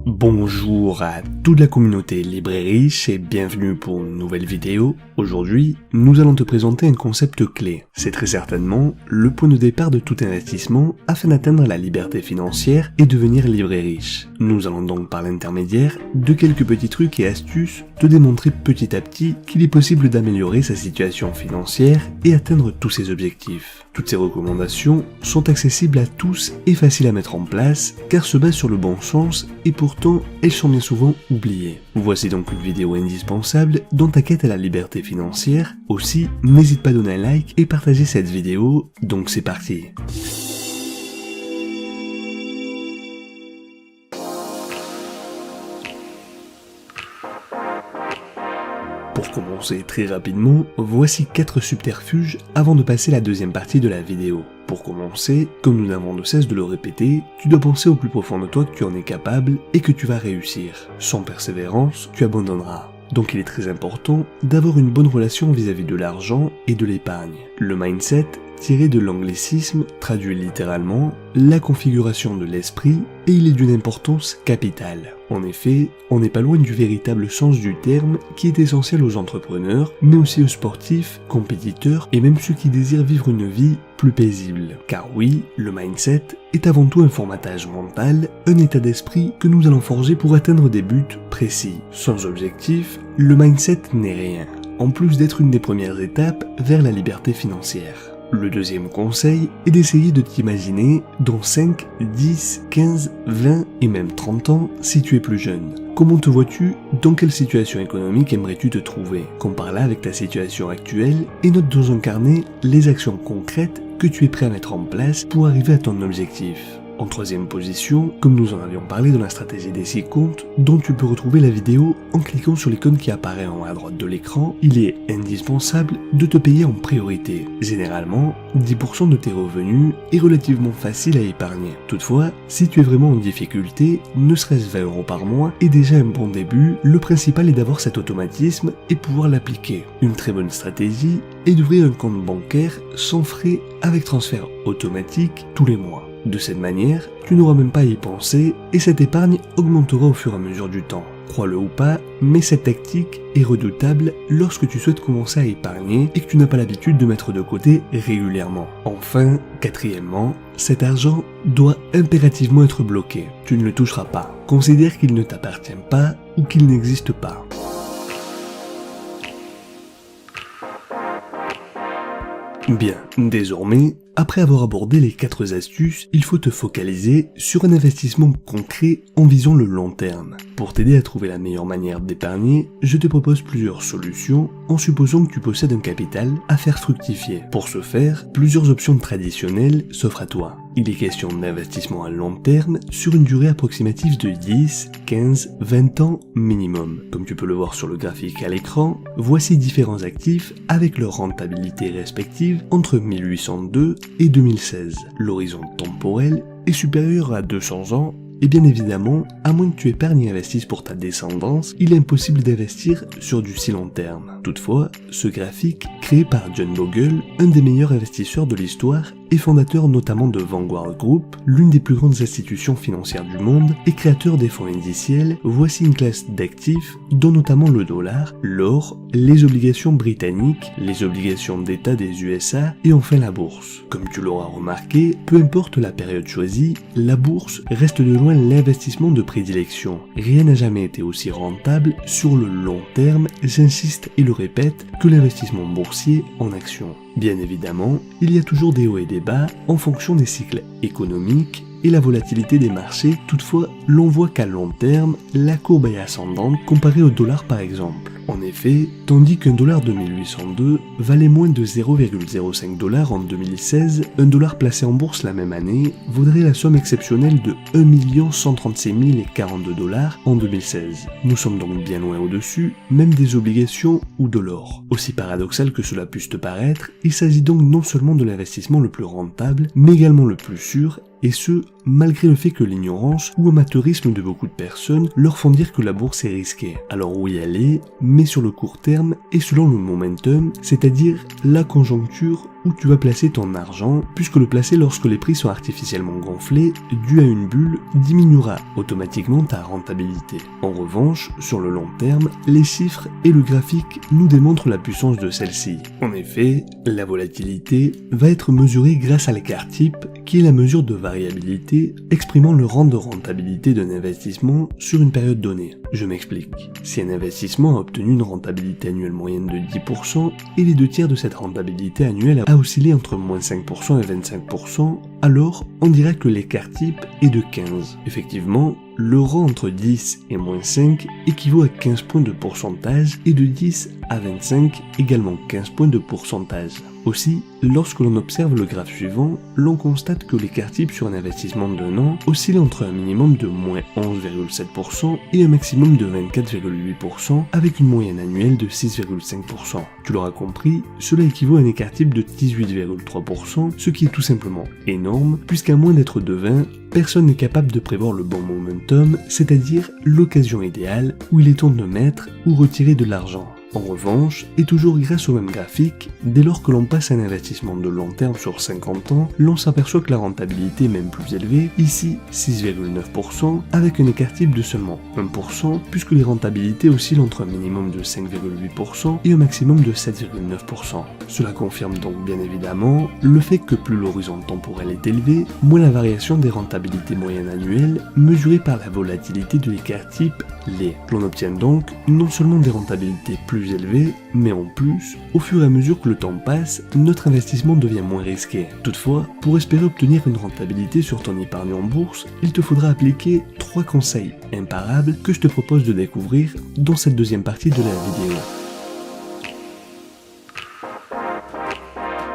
Bonjour à toute la communauté libre et riche et bienvenue pour une nouvelle vidéo. Aujourd'hui, nous allons te présenter un concept clé. C'est très certainement le point de départ de tout investissement afin d'atteindre la liberté financière et devenir libre et riche. Nous allons donc par l'intermédiaire de quelques petits trucs et astuces te démontrer petit à petit qu'il est possible d'améliorer sa situation financière et atteindre tous ses objectifs. Toutes ces recommandations sont accessibles à tous et faciles à mettre en place car se basent sur le bon sens et pourtant elles sont bien souvent oubliées. Voici donc une vidéo indispensable dans ta quête à la liberté financière. Aussi, n'hésite pas à donner un like et partager cette vidéo, donc c'est parti. Pour commencer très rapidement, voici 4 subterfuges avant de passer à la deuxième partie de la vidéo. Pour commencer, comme nous n'avons de cesse de le répéter, tu dois penser au plus profond de toi que tu en es capable et que tu vas réussir. Sans persévérance, tu abandonneras. Donc il est très important d'avoir une bonne relation vis-à-vis de l'argent et de l'épargne. Le mindset, tiré de l'anglicisme, traduit littéralement la configuration de l'esprit et il est d'une importance capitale. En effet, on n'est pas loin du véritable sens du terme qui est essentiel aux entrepreneurs, mais aussi aux sportifs, compétiteurs et même ceux qui désirent vivre une vie plus paisible. Car oui, le mindset est avant tout un formatage mental, un état d'esprit que nous allons forger pour atteindre des buts précis. Sans objectif, le mindset n'est rien, en plus d'être une des premières étapes vers la liberté financière. Le deuxième conseil est d'essayer de t'imaginer dans 5, 10, 15, 20 et même 30 ans si tu es plus jeune. Comment te vois-tu? Dans quelle situation économique aimerais-tu te trouver? Compare-la avec ta situation actuelle et note dans un carnet les actions concrètes que tu es prêt à mettre en place pour arriver à ton objectif. En troisième position, comme nous en avions parlé dans la stratégie des 6 comptes, dont tu peux retrouver la vidéo en cliquant sur l'icône qui apparaît en haut à droite de l'écran, il est indispensable de te payer en priorité. Généralement, 10% de tes revenus est relativement facile à épargner. Toutefois, si tu es vraiment en difficulté, ne serait-ce 20 € par mois est déjà un bon début, le principal est d'avoir cet automatisme et pouvoir l'appliquer. Une très bonne stratégie est d'ouvrir un compte bancaire sans frais avec transfert automatique tous les mois. De cette manière, tu n'auras même pas à y penser et cette épargne augmentera au fur et à mesure du temps. Crois-le ou pas, mais cette tactique est redoutable lorsque tu souhaites commencer à épargner et que tu n'as pas l'habitude de mettre de côté régulièrement. Enfin, quatrièmement, cet argent doit impérativement être bloqué. Tu ne le toucheras pas. Considère qu'il ne t'appartient pas ou qu'il n'existe pas. Bien, désormais, après avoir abordé les 4 astuces, il faut te focaliser sur un investissement concret en visant le long terme. Pour t'aider à trouver la meilleure manière d'épargner, je te propose plusieurs solutions en supposant que tu possèdes un capital à faire fructifier. Pour ce faire, plusieurs options traditionnelles s'offrent à toi. Il est question d'investissement à long terme sur une durée approximative de 10, 15, 20 ans minimum. Comme tu peux le voir sur le graphique à l'écran, voici différents actifs avec leur rentabilité respective entre 1802 et 2016. L'horizon temporel est supérieur à 200 ans et bien évidemment, à moins que tu épargnes et investisses pour ta descendance, il est impossible d'investir sur du si long terme. Toutefois, ce graphique, créé par John Bogle, un des meilleurs investisseurs de l'histoire et fondateur notamment de Vanguard Group, l'une des plus grandes institutions financières du monde et créateur des fonds indiciels, voici une classe d'actifs dont notamment le dollar, l'or, les obligations britanniques, les obligations d'État des USA et enfin la bourse. Comme tu l'auras remarqué, peu importe la période choisie, la bourse reste de loin l'investissement de prédilection. Rien n'a jamais été aussi rentable sur le long terme, j'insiste et le répète, que l'investissement boursier en actions. Bien évidemment, il y a toujours des hauts et des bas en fonction des cycles économiques et la volatilité des marchés. Toutefois, l'on voit qu'à long terme, la courbe est ascendante comparée au dollar par exemple. En effet, tandis qu'un dollar de 1802 valait moins de 0,05 $ en 2016, un dollar placé en bourse la même année vaudrait la somme exceptionnelle de 1 136 042 $ en 2016. Nous sommes donc bien loin au-dessus, même des obligations ou de l'or. Aussi paradoxal que cela puisse te paraître, il s'agit donc non seulement de l'investissement le plus rentable, mais également le plus sûr, et ce, malgré le fait que l'ignorance ou amateurisme de beaucoup de personnes leur font dire que la bourse est risquée. Alors oui, elle est, mais sur le court terme et selon le momentum, c'est-à-dire la conjoncture où tu vas placer ton argent, puisque le placer lorsque les prix sont artificiellement gonflés, dû à une bulle, diminuera automatiquement ta rentabilité. En revanche, sur le long terme, les chiffres et le graphique nous démontrent la puissance de celle-ci. En effet, la volatilité va être mesurée grâce à l'écart type, qui est la mesure de variabilité exprimant le rang de rentabilité d'un investissement sur une période donnée. Je m'explique. Si un investissement a obtenu une rentabilité annuelle moyenne de 10% et les 2/3 de cette rentabilité annuelle a oscillé entre moins 5% et 25%, alors on dira que l'écart type est de 15. Effectivement, le rang entre 10 et moins 5 équivaut à 15 points de pourcentage et de 10 à 25 également 15 points de pourcentage. Aussi, lorsque l'on observe le graphe suivant, l'on constate que l'écart type sur un investissement d'un an oscille entre un minimum de moins 11,7% et un maximum de 24,8% avec une moyenne annuelle de 6,5%. Tu l'auras compris, cela équivaut à un écart type de 18,3%, ce qui est tout simplement énorme, puisqu'à moins d'être devin, personne n'est capable de prévoir le bon momentum, c'est-à-dire l'occasion idéale où il est temps de mettre ou retirer de l'argent. En revanche, et toujours grâce au même graphique, dès lors que l'on passe à un investissement de long terme sur 50 ans, l'on s'aperçoit que la rentabilité est même plus élevée, ici 6,9%, avec un écart type de seulement 1%, puisque les rentabilités oscillent entre un minimum de 5,8% et un maximum de 7,9%. Cela confirme donc bien évidemment le fait que plus l'horizon temporel est élevé, moins la variation des rentabilités moyennes annuelles, mesurée par la volatilité de l'écart type, l'est. L'on obtient donc non seulement des rentabilités plus élevées, mais en plus, au fur et à mesure que le temps passe, notre investissement devient moins risqué. Toutefois, pour espérer obtenir une rentabilité sur ton épargne en bourse, il te faudra appliquer 3 conseils imparables que je te propose de découvrir dans cette deuxième partie de la vidéo.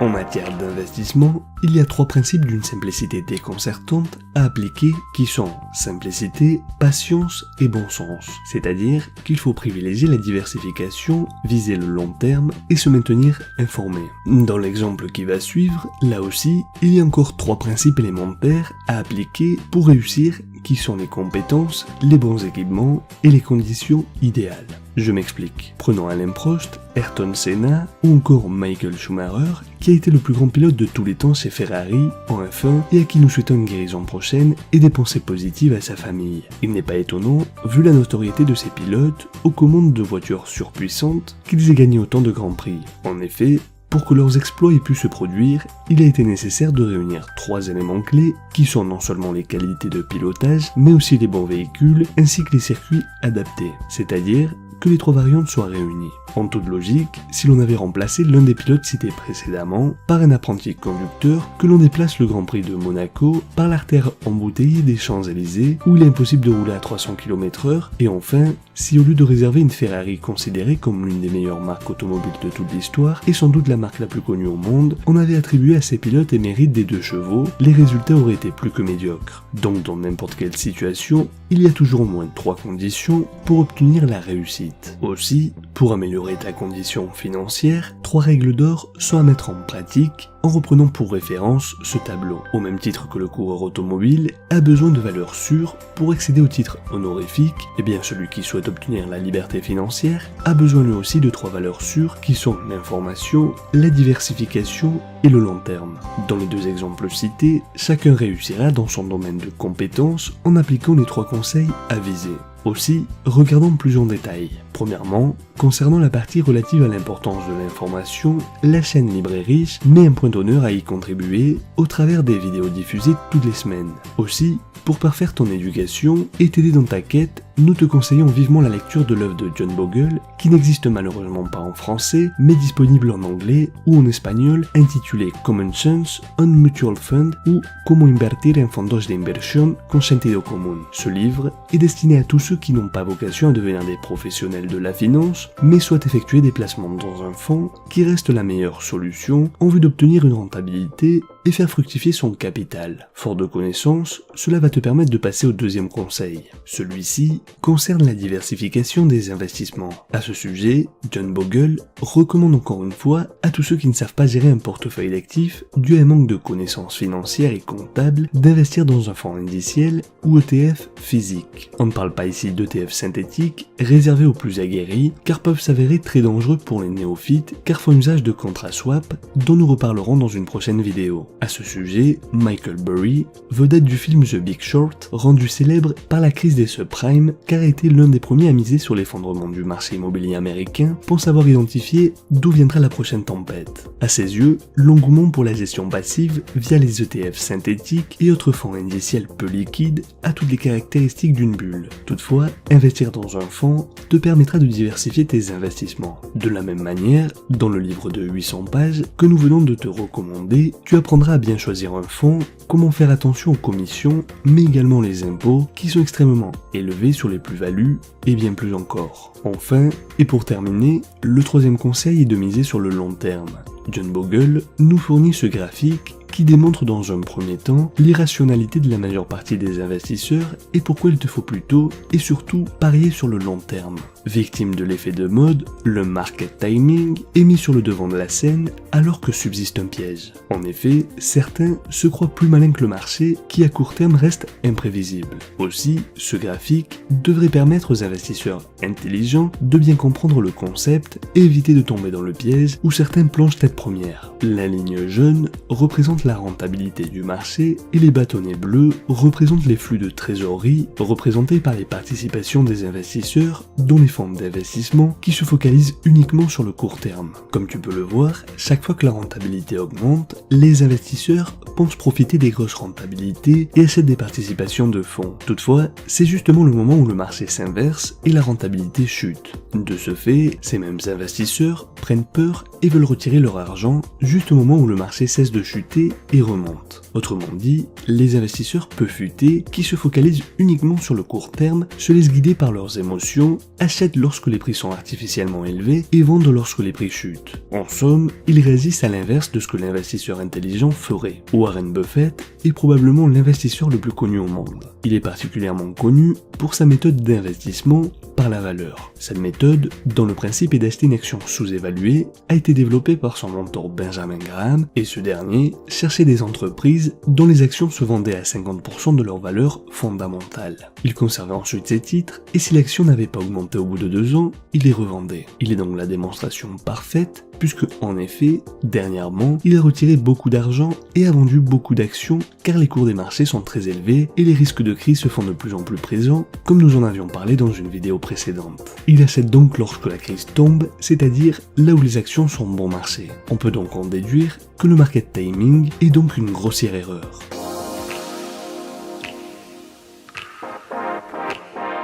En matière d'investissement, il y a 3 principes d'une simplicité déconcertante à appliquer qui sont simplicité, patience et bon sens. C'est-à-dire qu'il faut privilégier la diversification, viser le long terme et se maintenir informé. Dans l'exemple qui va suivre, là aussi, il y a encore 3 principes élémentaires à appliquer pour réussir qui sont les compétences, les bons équipements et les conditions idéales. Je m'explique. Prenons Alain Prost, Ayrton Senna ou encore Michael Schumacher, qui a été le plus grand pilote de tous les temps chez Ferrari en F1 et à qui nous souhaitons une guérison prochaine et des pensées positives à sa famille. Il n'est pas étonnant, vu la notoriété de ces pilotes aux commandes de voitures surpuissantes, qu'ils aient gagné autant de grands prix. En effet, pour que leurs exploits aient pu se produire, il a été nécessaire de réunir 3 éléments clés qui sont non seulement les qualités de pilotage, mais aussi les bons véhicules ainsi que les circuits adaptés, c'est-à-dire que les 3 variantes soient réunies. En toute logique, si l'on avait remplacé l'un des pilotes cités précédemment par un apprenti conducteur, que l'on déplace le Grand Prix de Monaco par l'artère embouteillée des Champs-Élysées où il est impossible de rouler à 300 km/h, et enfin, si au lieu de réserver une Ferrari considérée comme l'une des meilleures marques automobiles de toute l'histoire et sans doute la marque la plus connue au monde, on avait attribué à ces pilotes les mérites des 2 chevaux, les résultats auraient été plus que médiocres. Donc dans n'importe quelle situation, il y a toujours au moins 3 conditions pour obtenir la réussite. Aussi, pour améliorer ta condition financière, 3 règles d'or sont à mettre en pratique en reprenant pour référence ce tableau. Au même titre que le coureur automobile a besoin de valeurs sûres pour accéder au titre honorifique, et bien celui qui souhaite obtenir la liberté financière a besoin lui aussi de 3 valeurs sûres qui sont l'information, la diversification et le long terme. Dans les 2 exemples cités, chacun réussira dans son domaine de compétences en appliquant les 3 conseils à viser. Aussi, regardons plus en détail. Premièrement, concernant la partie relative à l'importance de l'information, la chaîne Libre et Riche met un point d'honneur à y contribuer au travers des vidéos diffusées toutes les semaines. Aussi, pour parfaire ton éducation et t'aider dans ta quête, nous te conseillons vivement la lecture de l'œuvre de John Bogle, qui n'existe malheureusement pas en français, mais disponible en anglais ou en espagnol, intitulée Common Sense, un Mutual Fund ou Cómo invertir en fondos de inversión con sentido común. Ce livre est destiné à tous ceux qui n'ont pas vocation à devenir des professionnels de la finance, mais souhaitent effectuer des placements dans un fonds qui reste la meilleure solution en vue d'obtenir une rentabilité et faire fructifier son capital. Fort de connaissances, cela va te permettre de passer au 2e conseil. Celui-ci concerne la diversification des investissements. À ce sujet, John Bogle recommande encore une fois à tous ceux qui ne savent pas gérer un portefeuille d'actifs dû à un manque de connaissances financières et comptables d'investir dans un fonds indiciel ou ETF physique. On ne parle pas ici d'ETF synthétiques réservés aux plus aguerris car peuvent s'avérer très dangereux pour les néophytes car font usage de contrats swap dont nous reparlerons dans une prochaine vidéo. À ce sujet, Michael Burry, vedette du film The Big Short, rendu célèbre par la crise des subprimes car a été l'un des premiers à miser sur l'effondrement du marché immobilier américain pour savoir identifier d'où viendra la prochaine tempête. À ses yeux, l'engouement pour la gestion passive via les ETF synthétiques et autres fonds indiciels peu liquides a toutes les caractéristiques d'une bulle. Toutefois, investir dans un fonds te permettra de diversifier tes investissements. De la même manière, dans le livre de 800 pages que nous venons de te recommander, tu apprendras à bien choisir un fonds, comment faire attention aux commissions, mais également les impôts qui sont extrêmement élevés sur les plus-values et bien plus encore. Enfin, et pour terminer, le troisième conseil est de miser sur le long terme. John Bogle nous fournit ce graphique qui démontre dans un premier temps l'irrationalité de la majeure partie des investisseurs et pourquoi il te faut plutôt et surtout parier sur le long terme. Victime de l'effet de mode, le market timing est mis sur le devant de la scène alors que subsiste un piège. En effet, certains se croient plus malins que le marché qui à court terme reste imprévisible. Aussi, ce graphique devrait permettre aux investisseurs intelligents de bien comprendre le concept et éviter de tomber dans le piège où certains plongent tête première. La ligne jaune représente la rentabilité du marché et les bâtonnets bleus représentent les flux de trésorerie représentés par les participations des investisseurs dont les fonds d'investissement qui se focalisent uniquement sur le court terme. Comme tu peux le voir, chaque fois que la rentabilité augmente, les investisseurs pensent profiter des grosses rentabilités et achètent des participations de fonds. Toutefois, c'est justement le moment où le marché s'inverse et la rentabilité chute. De ce fait, ces mêmes investisseurs prennent peur et veulent retirer leur argent juste au moment où le marché cesse de chuter et remonte. Autrement dit, les investisseurs peu futés qui se focalisent uniquement sur le court terme se laissent guider par leurs émotions, achètent lorsque les prix sont artificiellement élevés et vendent lorsque les prix chutent. En somme, ils réagissent à l'inverse de ce que l'investisseur intelligent ferait. Warren Buffett est probablement l'investisseur le plus connu au monde. Il est particulièrement connu pour sa méthode d'investissement par la valeur. Cette méthode, dont le principe est d'acheter une action sous-évaluée, a été développée par son mentor Benjamin Graham et ce dernier cherchait des entreprises dont les actions se vendaient à 50% de leur valeur fondamentale. Il conservait ensuite ses titres et si l'action n'avait pas augmenté au bout de 2 ans, il les revendait. Il est donc la démonstration parfaite puisque en effet, dernièrement, il a retiré beaucoup d'argent et a vendu beaucoup d'actions car les cours des marchés sont très élevés et les risques de crise se font de plus en plus présents comme nous en avions parlé dans une vidéo précédente. Il achète donc lorsque la crise tombe, c'est-à-dire là où les actions sont bon marché. On peut donc en déduire que le market timing est donc une grossière erreur.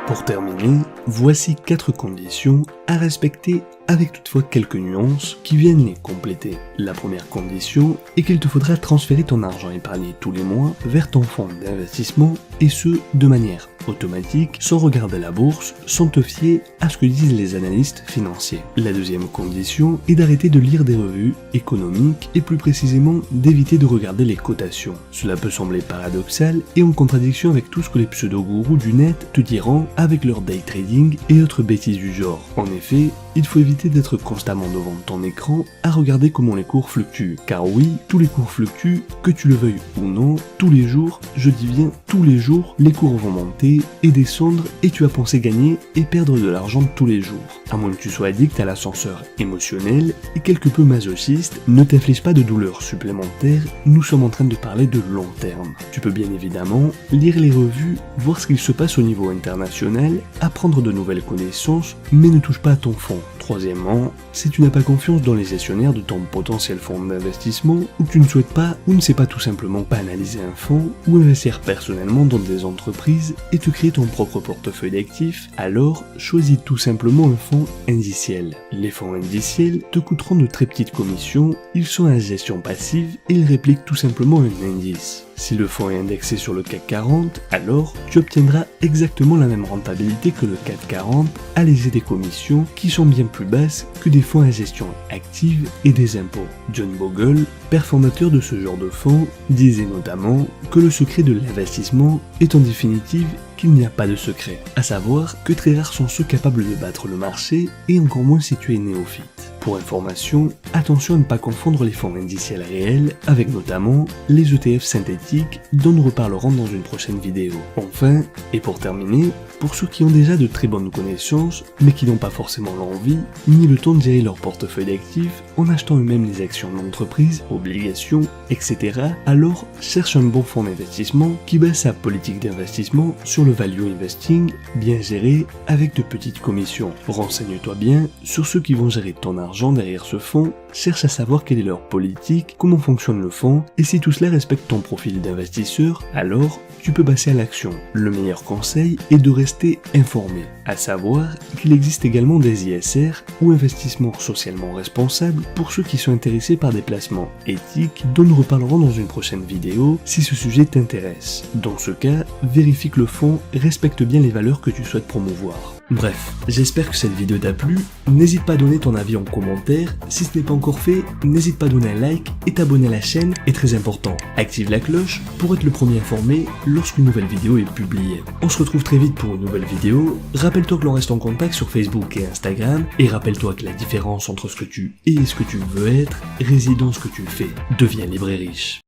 Pour terminer, voici 4 conditions à respecter avec toutefois quelques nuances qui viennent les compléter. La première condition est qu'il te faudra transférer ton argent épargné tous les mois vers ton fonds d'investissement et ce, de manière automatique, sans regarder la bourse, sans te fier à ce que disent les analystes financiers. La deuxième condition est d'arrêter de lire des revues économiques et plus précisément d'éviter de regarder les cotations. Cela peut sembler paradoxal et en contradiction avec tout ce que les pseudo-gourous du net te diront avec leur day trading et autres bêtises du genre. En effet, il faut éviter d'être constamment devant ton écran à regarder comment les cours fluctuent. Car oui, tous les cours fluctuent, que tu le veuilles ou non, tous les jours, je dis bien tous les jours, les cours vont monter et descendre et tu vas penser gagner et perdre de l'argent tous les jours. À moins que tu sois addict à l'ascenseur émotionnel et quelque peu masochiste, ne t'inflige pas de douleurs supplémentaires, nous sommes en train de parler de long terme. Tu peux bien évidemment lire les revues, voir ce qu'il se passe au niveau international, apprendre de nouvelles connaissances, mais ne touche pas à ton fonds. Troisièmement, si tu n'as pas confiance dans les gestionnaires de ton potentiel fonds d'investissement, ou que tu ne souhaites pas ou ne sais pas tout simplement pas analyser un fonds, ou investir personnellement dans des entreprises et te créer ton propre portefeuille d'actifs, alors choisis tout simplement un fonds indiciel. Les fonds indiciels te coûteront de très petites commissions, ils sont à gestion passive et ils répliquent tout simplement un indice. Si le fonds est indexé sur le CAC 40, alors tu obtiendras exactement la même rentabilité que le CAC 40, allégé des commissions qui sont bien plus basses que des fonds à gestion active et des impôts. John Bogle, père fondateur de ce genre de fonds, disait notamment que le secret de l'investissement est en définitive qu'il n'y a pas de secret, à savoir que très rares sont ceux capables de battre le marché et encore moins si tu es néophyte. Pour information, attention à ne pas confondre les fonds indiciels réels avec notamment les ETF synthétiques dont nous reparlerons dans une prochaine vidéo. Enfin, et pour terminer, pour ceux qui ont déjà de très bonnes connaissances mais qui n'ont pas forcément l'envie ni le temps de gérer leur portefeuille d'actifs en achetant eux-mêmes les actions de l'entreprise, obligations, etc., alors cherche un bon fonds d'investissement qui base sa politique d'investissement sur le value investing bien géré avec de petites commissions. Renseigne-toi bien sur ceux qui vont gérer ton argent derrière ce fonds, cherche à savoir quelle est leur politique, comment fonctionne le fonds, et si tout cela respecte ton profil d'investisseur, alors tu peux passer à l'action. Le meilleur conseil est de rester informé, à savoir qu'il existe également des ISR ou investissements socialement responsables pour ceux qui sont intéressés par des placements éthiques dont nous reparlerons dans une prochaine vidéo si ce sujet t'intéresse. Dans ce cas, vérifie que le fonds respecte bien les valeurs que tu souhaites promouvoir. Bref, j'espère que cette vidéo t'a plu, n'hésite pas à donner ton avis en commentaire, si ce n'est pas encore fait, n'hésite pas à donner un like et t'abonner à la chaîne est très important. Active la cloche pour être le premier informé lorsqu'une nouvelle vidéo est publiée. On se retrouve très vite pour une nouvelle vidéo, rappelle-toi que l'on reste en contact sur Facebook et Instagram, et rappelle-toi que la différence entre ce que tu es et ce que tu veux être réside dans ce que tu fais. Deviens libre et riche.